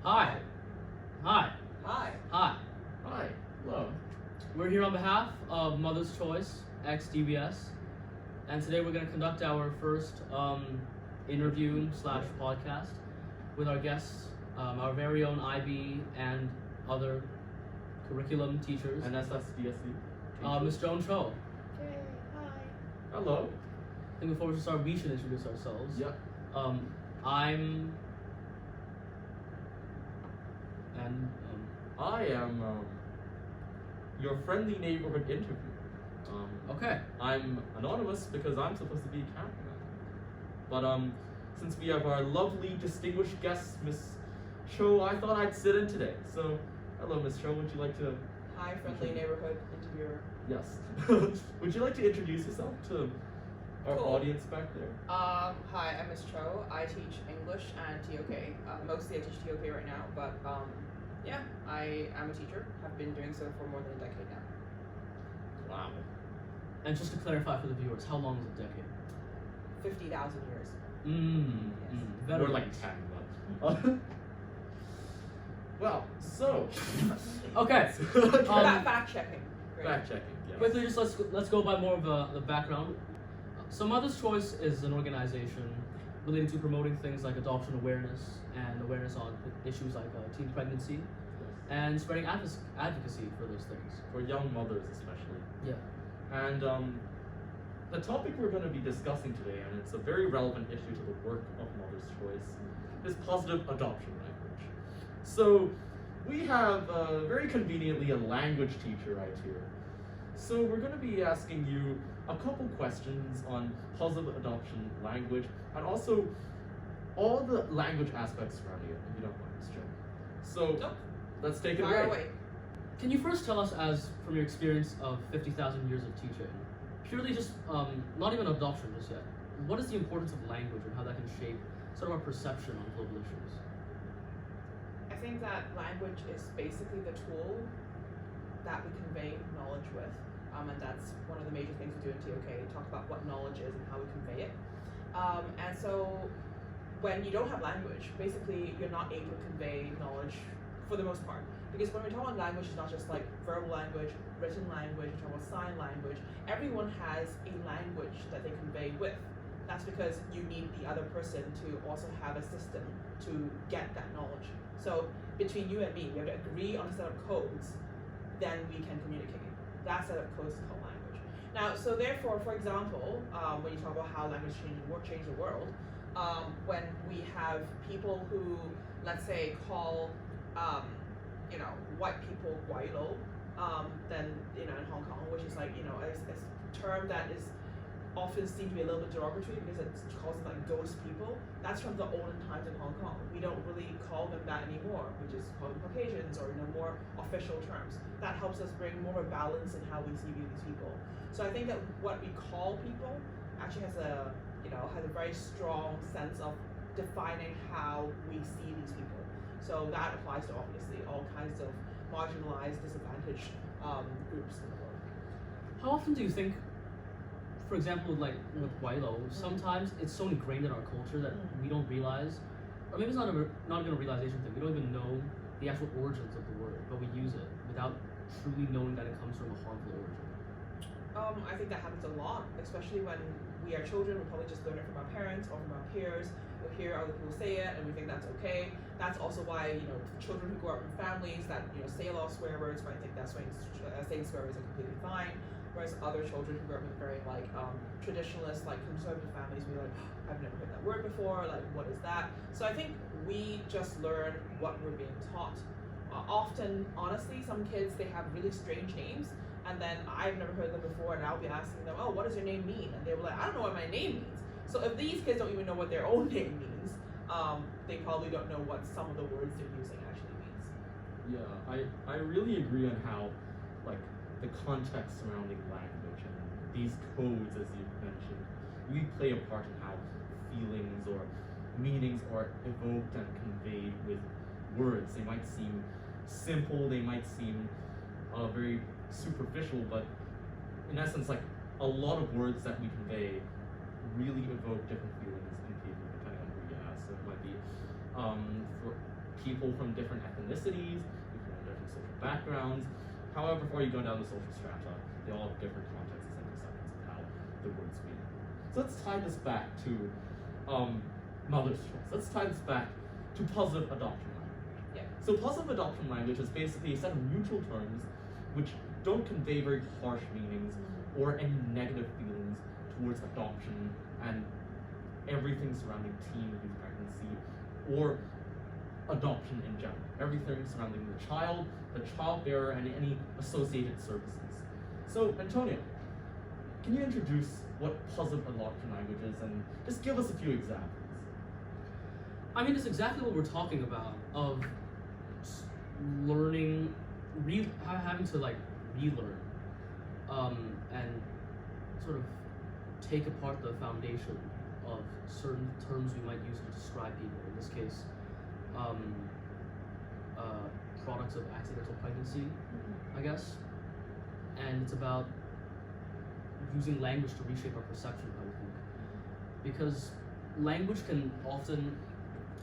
Hi. Hi. Hi. Hi. Hi. Hello. We're here on behalf of Mother's Choice x DBS, and today we're going to conduct our first interview / podcast with our guests, our very own IB and other curriculum teachers. And SSDSE. Miss Joan Cho. Okay, hi. Hello. I think before we start, we should introduce ourselves. Yeah. I am your friendly neighborhood interviewer. Okay. I'm anonymous because I'm supposed to be captain. But since we have our lovely distinguished guest, Miss Cho, I thought I'd sit in today. So, hello, Miss Cho. Would you like to? Hi, friendly neighborhood interviewer. Yes. Would you like to introduce yourself to our Cool. audience back there? Hi, I'm Miss Cho. I teach English and TOK. Mostly I teach TOK right now, but yeah, I am a teacher. Have been doing so for more than a decade now. Wow. And just to clarify for the viewers, how long is a decade? 50,000 years. Yes. More like 10, but. Well, so. Okay. Fact checking. Great. Fact checking. Yes. Quickly, just let's go by more of the background. So Mother's Choice is an organization related to promoting things like adoption awareness and awareness on issues like teen pregnancy, and spreading advocacy for those things. For young mothers, especially. Yeah. And the topic we're going to be discussing today, and it's a very relevant issue to the work of Mother's Choice, is positive adoption language. So we have very conveniently a language teacher right here. So we're going to be asking you a couple questions on positive adoption language, and also all the language aspects surrounding it, if you don't mind, Ms. Joe. So Nope. let's take it Fire away. away. Can you first tell us, as from your experience of 50,000 years of teaching, purely just not even adoption just yet, what is the importance of language and how that can shape sort of our perception on global issues? I think that language is basically the tool that we convey knowledge with. And that's one of the major things we do in TOK, talk about what knowledge is and how we convey it. And so when you don't have language, basically you're not able to convey knowledge for the most part. Because when we talk about language, it's not just like verbal language, written language, we talk about sign language. Everyone has a language that they convey with. That's because you need the other person to also have a system to get that knowledge. So between you and me, we have to agree on a set of codes, then we can communicate. That set of codes is called language. Now, so therefore, for example, when you talk about how language change the world, when we have people who, let's say, call white people guaylo, then in Hong Kong, which is like a term that is often seen to be a little bit derogatory because it calls them like ghost people. That's from the olden times in Hong Kong. We don't really call them that anymore. We just call them Caucasians or more official terms. That helps us bring more of a balance in how we see these people. So I think that what we call people actually has a very strong sense of defining how we see these people. So that applies to obviously all kinds of marginalized, disadvantaged groups in the world. How often do you think, for example, like with Guaylo, sometimes it's so ingrained in our culture that we don't realize, or maybe it's not even a realization thing, we don't even know the actual origins of the word, but we use it without truly knowing that it comes from a harmful origin. I think that happens a lot, especially when we are children. We probably just learn it from our parents or from our peers. We hear other people say it and we think that's okay. That's also why children who grow up in families that say a lot of swear words might think that's why saying swear words are completely fine. Whereas other children who grew up in very traditionalist, conservative families, be like, I've never heard that word before. Like, what is that? So I think we just learn what we're being taught. Often, honestly, some kids they have really strange names. And then I've never heard them before, and I'll be asking them, oh, what does your name mean? And they were like, I don't know what my name means. So if these kids don't even know what their own name means, they probably don't know what some of the words they're using actually means. Yeah, I really agree on how, the context surrounding language and these codes, as you mentioned, really play a part in how feelings or meanings are evoked and conveyed with words. They might seem simple, they might seem very superficial, but in essence, a lot of words that we convey really evoke different feelings in people depending on who you ask. So it might be, for people from different ethnicities, people from different social backgrounds. However far you go down the social strata, they all have different contexts and perceptions of how the words mean. So let's tie this back to mother's choice. Let's tie this back to positive adoption language. Yeah. So positive adoption language is basically a set of neutral terms which don't convey very harsh meanings or any negative feelings towards adoption and everything surrounding teen and youth pregnancy or adoption in general. Everything surrounding the child bearer, and any associated services. So, Antonio, can you introduce what positive adoption language is and just give us a few examples? I mean, it's exactly what we're talking about of learning, having to like relearn, and sort of take apart the foundation of certain terms we might use to describe people. In this case, products of accidental pregnancy, I guess. And it's about using language to reshape our perception of how we think. Because language can often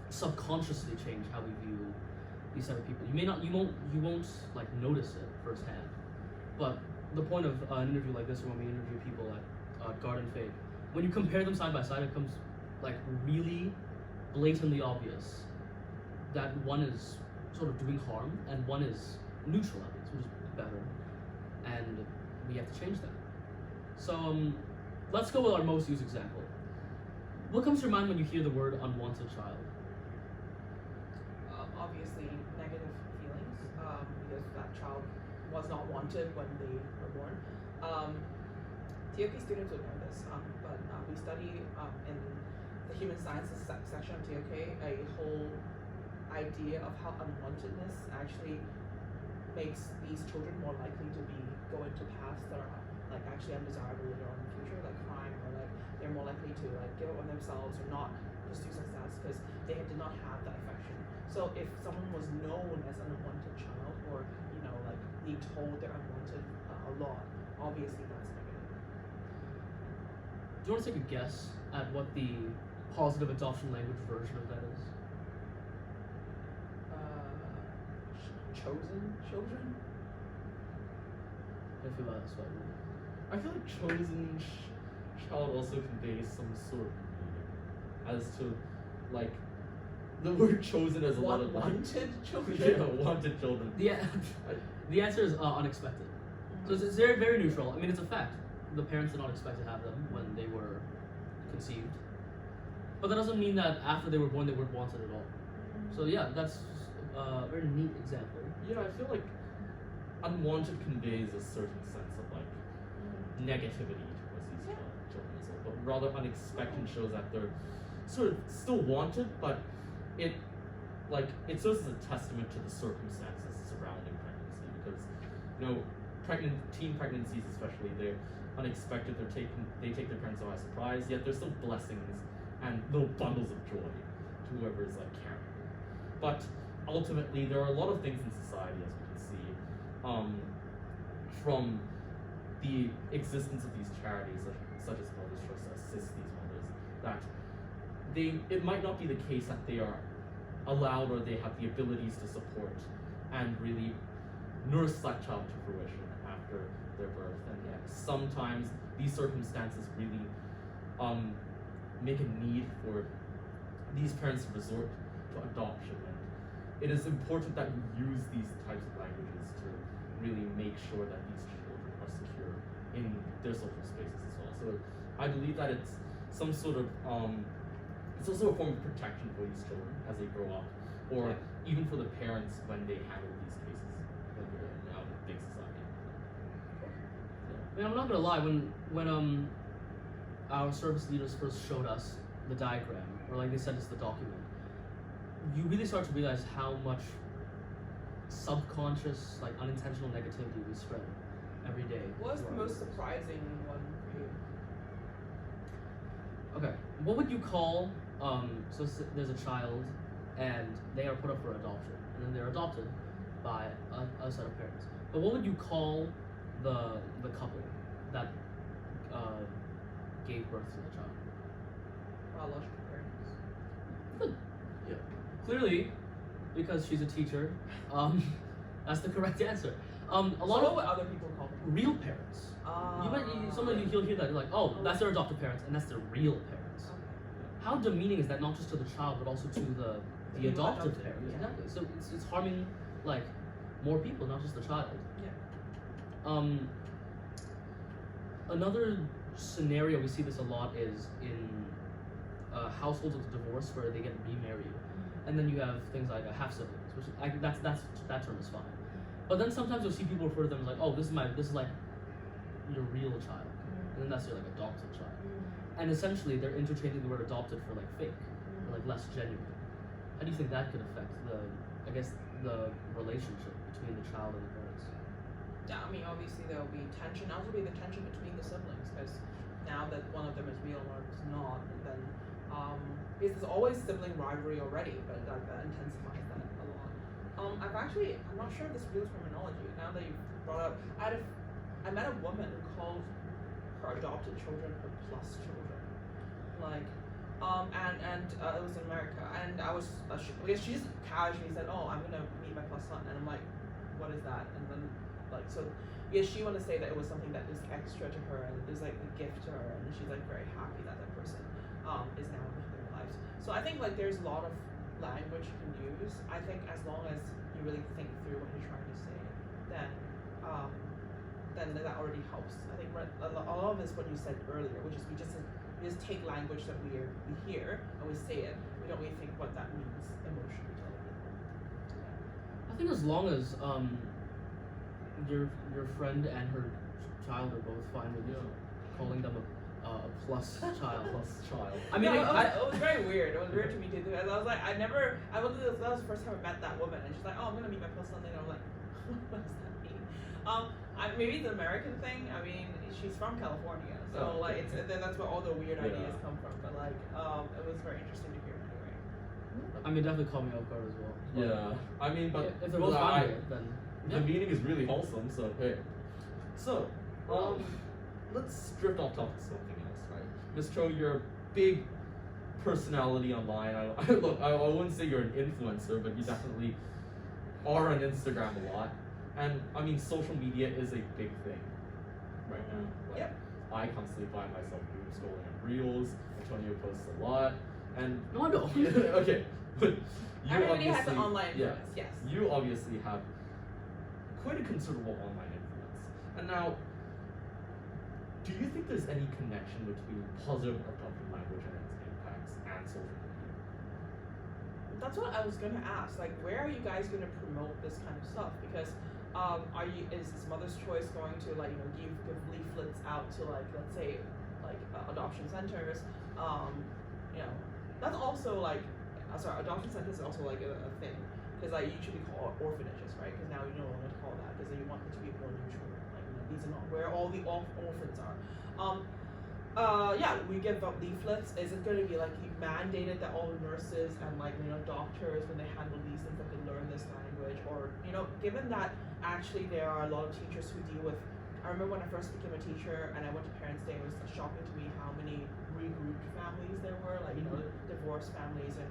subconsciously change how we view these type of people. You won't like notice it firsthand. But the point of an interview like this, or when we interview people at Garden Fate, when you compare them side by side, it becomes like really blatantly obvious that one is sort of doing harm and one is neutral at least, which is better. And we have to change that. So let's go with our most used example. What comes to your mind when you hear the word unwanted child? Obviously, negative feelings because that child was not wanted when they were born. TOK students would know this, but we study in the human sciences section of TOK a whole idea of how unwantedness actually makes these children more likely to go into paths that are like actually undesirable later on in the future, like crime, or like they're more likely to like give up on themselves or not pursue success because they did not have that affection. So if someone was known as an unwanted child, or like being told they're unwanted a lot, obviously that's negative. Do you want to take a guess at what the positive adoption language version of that is? Chosen children? I feel like that's what I feel like chosen child also conveys some sort of meaning as to like the word chosen as a lot of wanted children. Yeah, wanted children. The answer is unexpected. So it's very, very neutral. I mean, it's a fact. The parents did not expect to have them when they were conceived. But that doesn't mean that after they were born they weren't wanted at all. So yeah, that's a very neat example. Yeah, I feel like unwanted conveys a certain sense of like negativity towards these children as well. But rather unexpected shows that they're sort of still wanted, but it serves as a testament to the circumstances surrounding pregnancy, because teen pregnancies especially, they're unexpected, they take their parents by surprise, yet they're still blessings and little bundles of joy to whoever is like carrying them. But ultimately there are a lot of things in society, as we can see, from the existence of these charities such as Mother's Choice to assist these mothers, that it might not be the case that they are allowed or they have the abilities to support and really nurse that child to fruition after their birth. And yet sometimes these circumstances really make a need for these parents to resort to adoption. And it is important that we use these types of languages to really make sure that these children are secure in their social spaces as well. So I believe that it's some sort of it's also a form of protection for these children as they grow up, or even for the parents when they handle these cases when they're out in big society. I mean, I'm not gonna lie, when our service leaders first showed us the diagram, or like they sent us the document, you really start to realize how much subconscious, like unintentional negativity we spread every day. What's the most surprising one for you? Okay, what would you call, so there's a child and they are put up for adoption, and then they're adopted by a set of parents. But what would you call the couple that gave birth to the child? Biological parents. Good. Yeah. Clearly, because she's a teacher. That's the correct answer. A lot So what of would other people call them? real parents. Sometimes you'll hear that, you're like, oh, that's their adoptive parents, and that's their real parents. How demeaning is that, not just to the child, but also to the adoptive adopted, parents? yeah. Exactly. So it's harming like more people, not just the child. Yeah. Another scenario we see this a lot is in households of divorce where they get remarried, and then you have things like half siblings, which that term is fine. But then sometimes you'll see people refer to them as like, oh, this is like your real child, and then that's your like adopted child. And essentially, they're interchanging the word adopted for like fake, or like less genuine. How do you think that could affect the relationship between the child and the parents? Yeah, I mean, obviously there will be tension. Also, be the tension between the siblings, because now that one of them is real and one of them is not, and then because there's always sibling rivalry already, but that intensifies that a lot. I'm not sure of this real terminology. Now that you brought up, I met a woman who called her adopted children her plus children, like, and it was in America, and I was because she just casually said, oh, I'm gonna meet my plus son, and I'm like, what is that? And then like, so because she wanted to say that it was something that is extra to her and is like a gift to her, and she's like very happy that that person is now in their lives. So I think like there's a lot of language you can use. I think as long as you really think through what you're trying to say, then that already helps. I think a lot of this what you said earlier, which is we just take language that we hear and we say it. We don't really think what that means emotionally to other people. I think as long as your friend and her child are both fine with calling them a plus child. Plus child. I mean, it was very weird. It was weird to me too. Because I was like, that was the first time I met that woman, and she's like, oh, I'm gonna meet my plus son. And I'm like, what does that mean? Maybe it's an American thing. I mean, she's from California, so like that's where all the weird ideas come from. But like, it was very interesting to hear anyway. I mean, definitely caught me off guard as well. Yeah, I mean, but if they're both fine with it, then the meaning is really wholesome. So hey, so let's drift off topic to something else, right? Ms. Cho, you're a big personality online. Look, I wouldn't say you're an influencer, but you definitely are on Instagram a lot. And I mean, social media is a big thing right now. Like, I constantly find myself doom scrolling on Reels. Antonio posts a lot, and no, I don't. Okay, but you everybody obviously has an online influence. Yes. You obviously have quite a considerable online influence. And now, do you think there's any connection between positive adoptive language and its impacts and social media? That's what I was gonna ask. Like, where are you guys gonna promote this kind of stuff? Because is Mother's Choice going to like give leaflets out to like, let's say like adoption centers? That's also like adoption centers is also like a thing, because like you should be called orphanages, right? Because now you no longer call that, because you want it to be more neutral. Like these are not where all the orphans are. We give out leaflets. Is it going to be like mandated that all nurses and like doctors, when they handle these things, have to learn this language? Or given that actually there are a lot of teachers who deal with. I remember when I first became a teacher and I went to Parents' Day, it was shocking to me how many regrouped families there were, like divorced families, and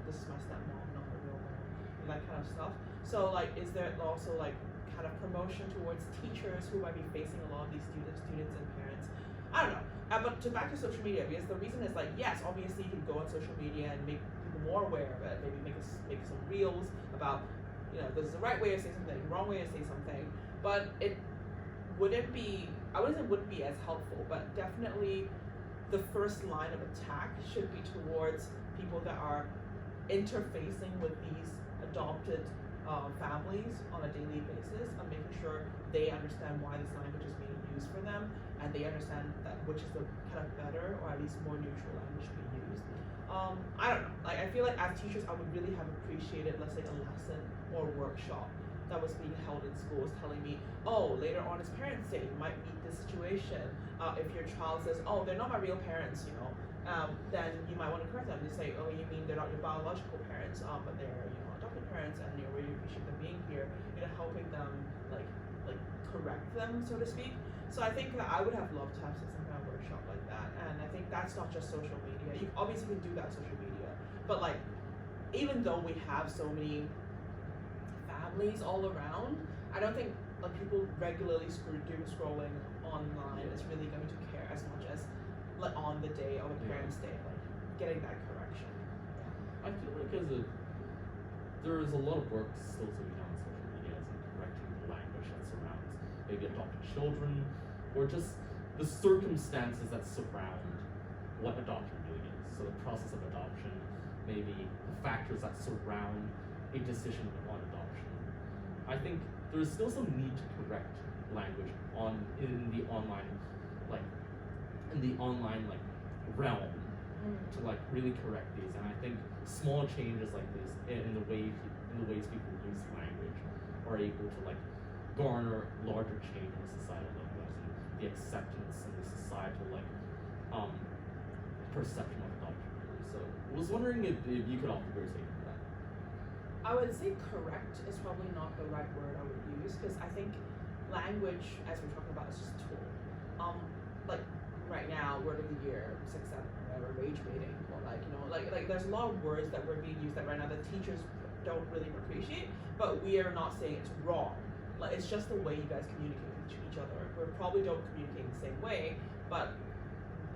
this is my stepmom, not my real mom, and that kind of stuff. So like, is there also like kind of promotion towards teachers who might be facing a lot of these students and parents? I don't know. But back to social media, because the reason is like, yes, obviously you can go on social media and make people more aware of it. Maybe make some reels about, this is the right way to say something, wrong way to say something. But it wouldn't be, I wouldn't say it wouldn't be as helpful, but definitely the first line of attack should be towards people that are interfacing with these adopted families on a daily basis, and making sure they understand why this language is being used for them, and they understand that which is the kind of better or at least more neutral language to be used. I don't know. Like, I feel like as teachers, I would really have appreciated, let's say, a lesson or a workshop that was being held in schools, telling me, oh, later on as Parents' Day, you might meet this situation. If your child says, oh, they're not my real parents, then you might want to correct them. They say, oh, you mean they're not your biological parents, but they're adopted parents, and really appreciate them being here. Helping them like correct them, so to speak. So I think that I would have loved to have some kind of workshop like that, and I think that's not just social media. You obviously can do that on social media, but like even though we have so many families all around, I don't think like people regularly doom scrolling online is really going to care as much as like on the day of a parent's day, like getting that correction. I feel like there is a lot of work still to be done on social media as in correcting the language that surrounds maybe adopted children, or just the circumstances that surround what adoption really is. So the process of adoption, maybe the factors that surround a decision on adoption. I think there's still some need to correct language in the online realm to like really correct these, and I think small changes like this in the ways people use language are able to like garner larger change in the societal level, as in the acceptance and the societal like perception of adoption. So I was wondering if you could offer your take on that. I would say correct is probably not the right word I would use, because I think language, as we're talking about, is just a tool. Like right now, word of the year, 6, 7, whatever, rage baiting, or like like there's a lot of words that were being used that right now the teachers don't really appreciate, but we are not saying it's wrong. Like it's just the way you guys communicate with each other. We probably don't communicate in the same way, but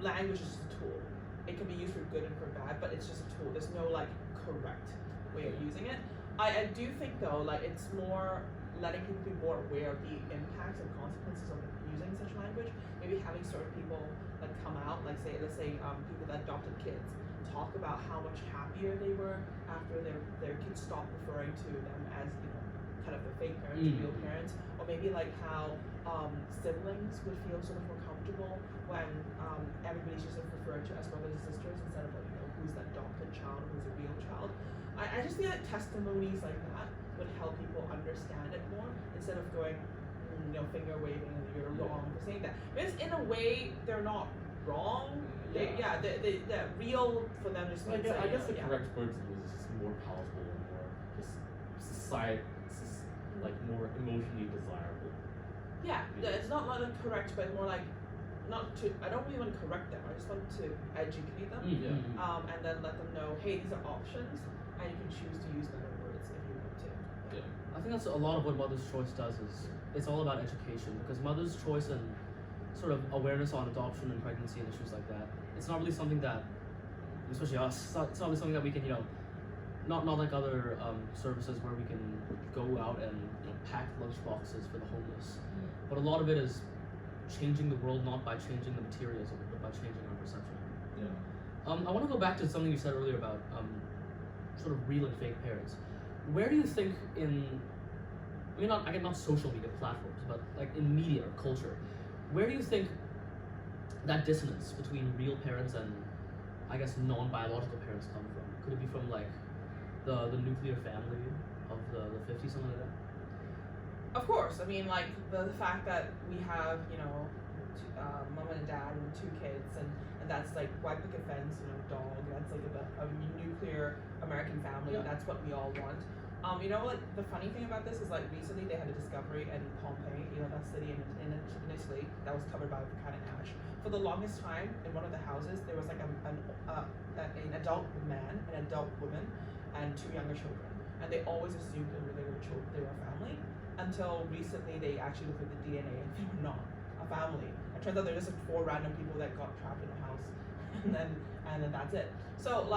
language is just a tool. It can be used for good and for bad, but it's just a tool. There's no like correct way of using it. I do think though, like it's more letting people be more aware of the impacts and consequences of using such language. Maybe having certain people like come out, like let's say people that adopted kids, talk about how much happier they were after their kids stopped referring to them as kind of the fake parents, real parents, or maybe like how siblings would feel so much more comfortable when everybody's just referred to as brothers and sisters instead of like who's the adopted child, who's a real child. I just think that testimonies like that would help people understand it more instead of going, finger waving and you're wrong for saying that. Because in a way, they're not wrong. They're real for them to say. I guess the correct word to use is just more palatable and more just like more emotionally desirable. Yeah, it's not like correct, but more like I don't really want to correct them. I just want to educate them, and then let them know, hey, these are options, and you can choose to use better words if you want to. I think that's a lot of what Mother's Choice does. Is it's all about education, because Mother's Choice and sort of awareness on adoption and pregnancy and issues like that, it's not really something that, especially us, it's not really something that we can not like other services where we can go out and pack lunch boxes for the homeless. But a lot of it is changing the world not by changing the materials of it, but by changing our perception. I want to go back to something you said earlier about sort of real and fake parents. Where do you think not social media platforms, but like in media or culture, where do you think that dissonance between real parents and I guess non-biological parents come from? Could it be from like the nuclear family of the 50s, something like that? Of course, I mean, like the fact that we have, mom and dad and 2 kids, and that's like white picket fence, dog. That's like a nuclear American family. Yeah. That's what we all want. The funny thing about this is like recently they had a discovery in Pompeii, that city in Italy that was covered by volcanic ash. For the longest time, in one of the houses, there was like an adult man, an adult woman, and 2 younger children, and they always assumed they were a family. Until recently, they actually looked at the DNA and they were not a family. It turns out they're just 4 random people that got trapped in a house, and then that's it. So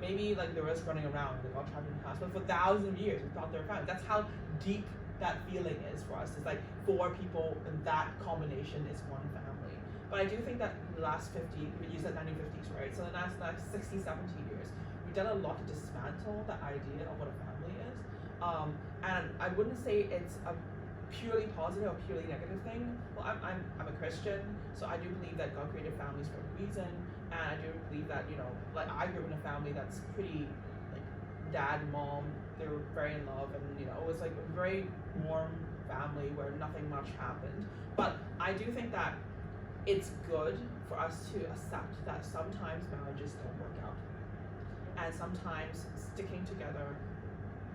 maybe like they were just running around and they got trapped in the house, but for thousands of years we thought they were family. That's how deep that feeling is for us. It's like 4 people and that combination is one family. But I do think that in the last 50, you said 1950s, right? So in the last 60, 70 years, we've done a lot to dismantle the idea of what a family is. And I wouldn't say it's a purely positive or purely negative thing. Well, I'm a Christian, so I do believe that God created families for a reason, and I do believe that like I grew up in a family that's pretty like dad, mom, they were very in love, and it was like a very warm family where nothing much happened. But I do think that it's good for us to accept that sometimes marriages don't work out, and sometimes sticking together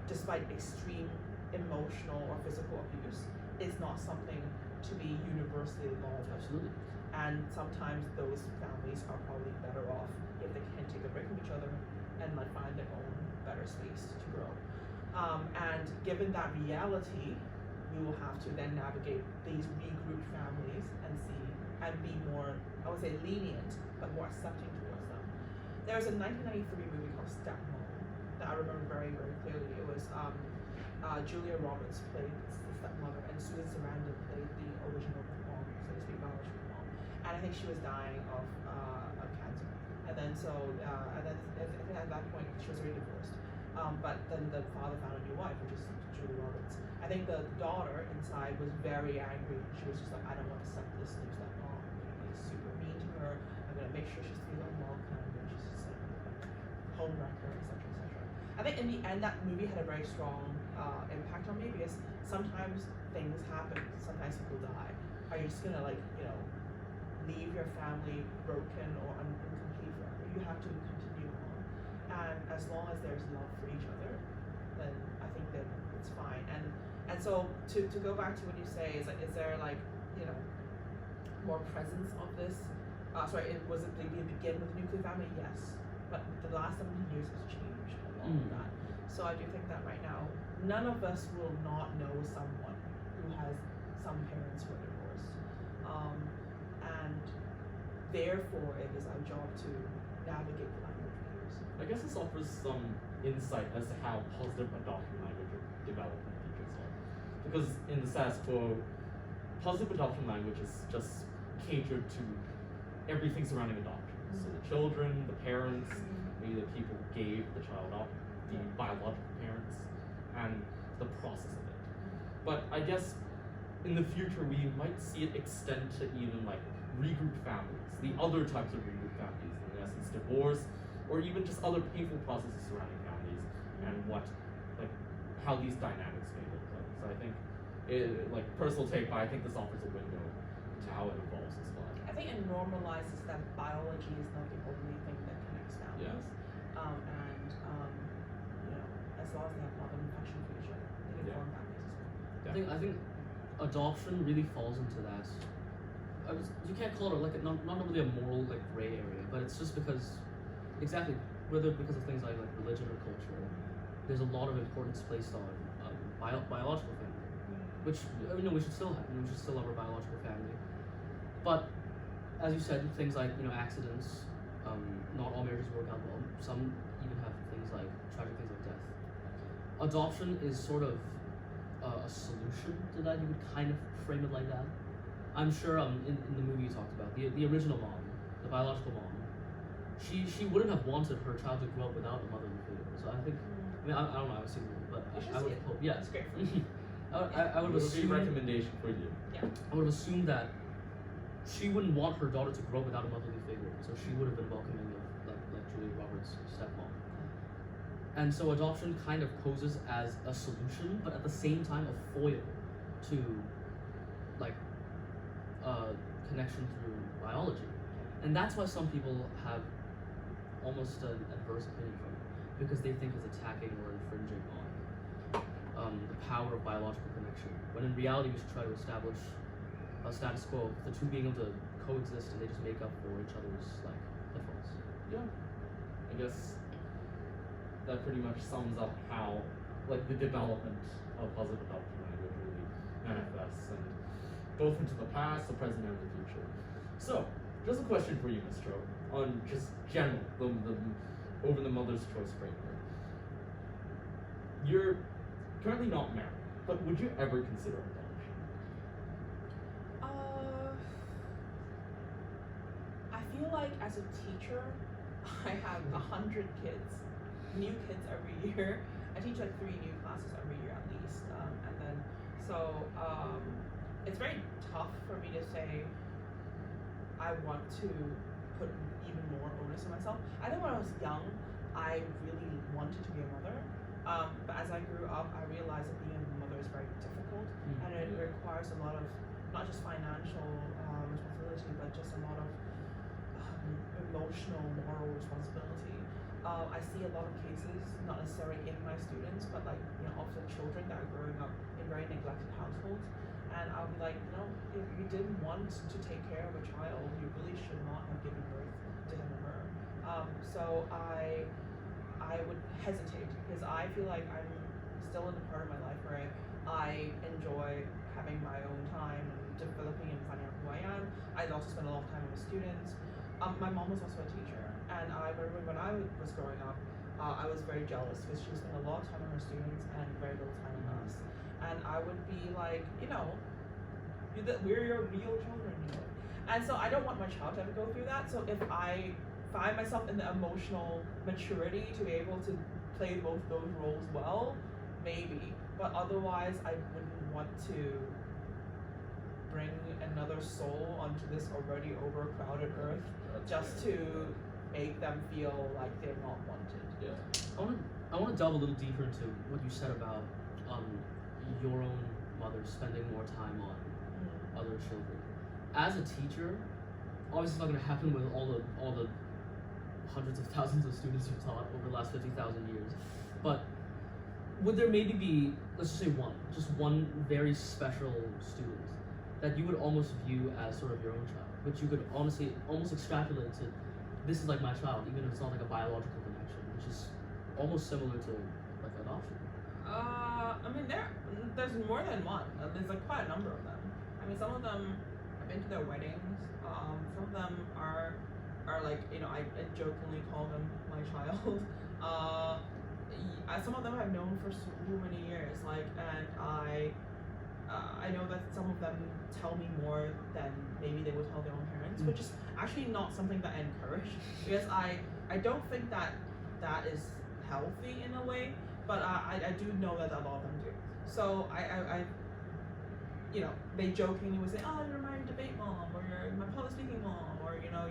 despite extreme emotional or physical abuse is not something to be universally lauded. Absolutely. And sometimes those families are probably better off if they can take a break from each other and like find their own better space to grow. And given that reality, we will have to then navigate these regrouped families and be more, I would say, lenient, but more accepting towards them. There was a 1993 movie called Stepmom that I remember very, very clearly. It was Julia Roberts played the stepmother, and Susan Sarandon played the original mom, so to speak, biological mom. And I think she was dying of cancer. And then I think at that point she was already divorced. But then the father found a new wife, which is Julia Roberts. I think the daughter inside was very angry. She was just like, I don't want to accept this new stepmom. I'm gonna be super mean to her. I'm gonna make sure she's feeling welcome, and she's just like homewrecker, etc., etc. I think in the end that movie had a very strong impact on me, because sometimes things happen, sometimes people die. Are you just gonna leave your family broken or incomplete forever? You have to continue on, and as long as there's love for each other, then I think that it's fine. And so to go back to what you say is there more presence of this? Was it maybe begin with nuclear family? Yes, but the last 17 years has changed a lot of that. So I do think that right now, none of us will not know someone who has some parents who are divorced. And therefore, it is our job to navigate the language we use. I guess this offers some insight as to how positive adoption language development teachers are. Because in the status quo, positive adoption language is just catered to everything surrounding adoption. So the children, the parents, maybe the people who gave the child up, the biological parents, and the process of it. But I guess in the future we might see it extend to even regrouped families, the other types of regrouped families, in essence divorce, or even just other painful processes surrounding families, and how these dynamics may look like. So I think, personal take, but I think this offers a window to how it evolves as well. I think it normalizes that biology is not the only thing that connects families. Yes. As long as they have love and affection for each other, they can form families as well. I think adoption really falls into that. You can't call it not really a moral gray area, but it's just because whether because of things like religion or culture, there's a lot of importance placed on biological family, which we should still have. We should still have our biological family, but as you said, things like accidents, not all marriages work out well. Some even have things like tragic things like death. Adoption is sort of a solution to that. You would kind of frame it like that. I'm sure in the movie you talked about, the original mom, the biological mom, she wouldn't have wanted her child to grow up without a motherly figure. So I think, I don't know, I've seen it, but I would hope, yeah. It's great. I would assume, a recommendation for you. Yeah. I would assume that she wouldn't want her daughter to grow up without a motherly figure, so she would have been welcoming of like Julia Roberts' stepmom. And so adoption kind of poses as a solution, but at the same time a foil to connection through biology. And that's why some people have almost an adverse opinion from it, because they think it's attacking or infringing on the power of biological connection, when in reality we should try to establish a status quo, the two being able to coexist and they just make up for each other's pitfalls. Yeah. I guess that pretty much sums up how the development of positive adoption language really manifests, and both into the past, the present, and the future. So, just a question for you, Ms. Cho, on just general, over the mother's choice framework. You're currently not married, but would you ever consider adoption? I feel like as a teacher, I have 100 kids, new kids every year. I teach 3 new classes every year at least, and then it's very tough for me to say I want to put even more onus on myself. I think when I was young, I really wanted to be a mother, but as I grew up, I realized that being a mother is very difficult, and it requires a lot of not just financial responsibility, but just a lot of emotional, moral responsibility. I see a lot of cases, not necessarily in my students, but often children that are growing up in very neglected households. And I'll be like, if you didn't want to take care of a child, you really should not have given birth to him or her. So I I would hesitate because I feel like I'm still in the part of my life where I enjoy having my own time and developing and finding out who I am. I also spend a lot of time with students. My mom was also a teacher, and I remember when I was growing up, I was very jealous because she spent a lot of time on her students and very little time on us. And I would be like, we're your real children, And so I don't want my child to ever go through that. So if I find myself in the emotional maturity to be able to play both those roles well, maybe. But otherwise, I wouldn't want to bring another soul onto this already overcrowded earth just to make them feel like they're not wanted. Yeah. I want to delve a little deeper into what you said about your own mother spending more time on other children. As a teacher, obviously it's not going to happen with all the hundreds of thousands of students you've taught over the last 50,000 years, but would there maybe be, let's just say one very special student that you would almost view as sort of your own child, which you could honestly almost extrapolate to, this is like my child, even if it's not like a biological connection, which is almost similar to like adoption? I mean, there's more than one. There's like quite a number of them. I mean, some of them I've been to their weddings. Some of them are like, I jokingly call them my child. Some of them I've known for so many years, and I know that some of them tell me more than maybe they would tell their own parents, which is actually not something that I encourage, because I don't think that is healthy in a way, but I do know that a lot of them do. So I they jokingly would say, oh, you're my debate mom, or you're my public speaking mom, or etc.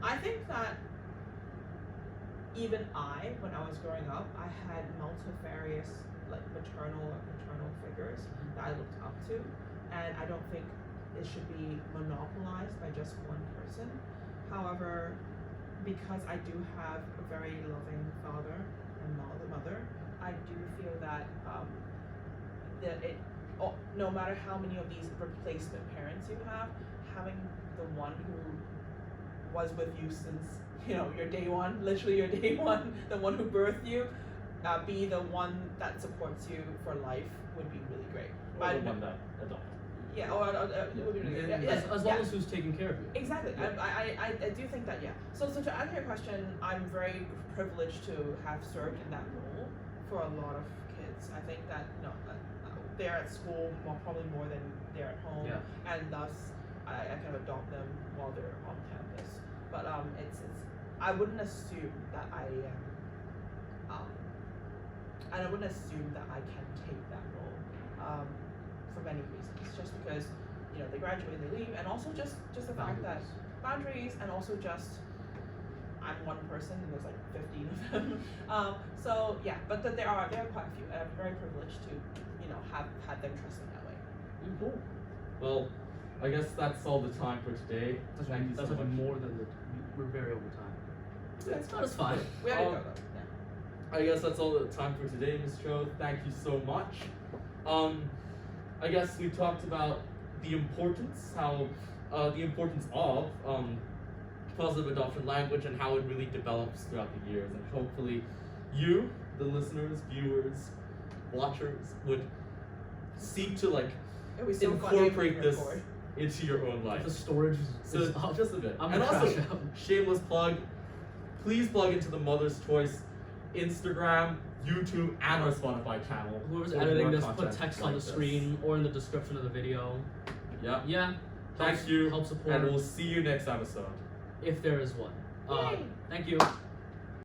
I think that even when I was growing up, I had multifarious maternal or paternal figures that I looked up to, and I don't think it should be monopolized by just one person. However, because I do have a very loving father and mother, I do feel that no matter how many of these replacement parents you have, having the one who was with you since your day one, literally your day one, the one who birthed you, be the one that supports you for life would be really great. Or the one that adopted. Yeah, or it would be really great. As long as who's taking care of you. Exactly. Yeah. I do think that, yeah. So to answer your question, I'm very privileged to have served in that role for a lot of kids. I think that they're at school probably more than they're at home, and thus I kind of adopt them while they're on campus. But it's I wouldn't assume that I am, and I wouldn't assume that I can take that role for many reasons. Just because they graduate and they leave, and also just the fact that boundaries, and also just I'm one person and there's like 15 of them. So yeah, but there are quite a few, and I'm very privileged to have had them trust me that way. Cool. Well, I guess that's all the time for today. Thank you so much. More than we're very over time. Yeah, It's fine. We have to go though. Yeah. I guess that's all the time for today, Ms. Cho. Thank you so much. I guess we talked about the importance of positive adoption language and how it really develops throughout the years, and hopefully you, the listeners, viewers, watchers, would seek to It was so incorporate fun this into your own life. The storage is up. Just a bit. I'm And gonna also, crash out. shameless plug, please plug into the Mother's Choice Instagram, YouTube, and our Spotify channel. Whoever's for editing more this, put content text like on the this. screen or in the description of the video. Yeah. Yeah. Thank you. Help support. And we'll see you next episode. If there is one. Yay. Thank you.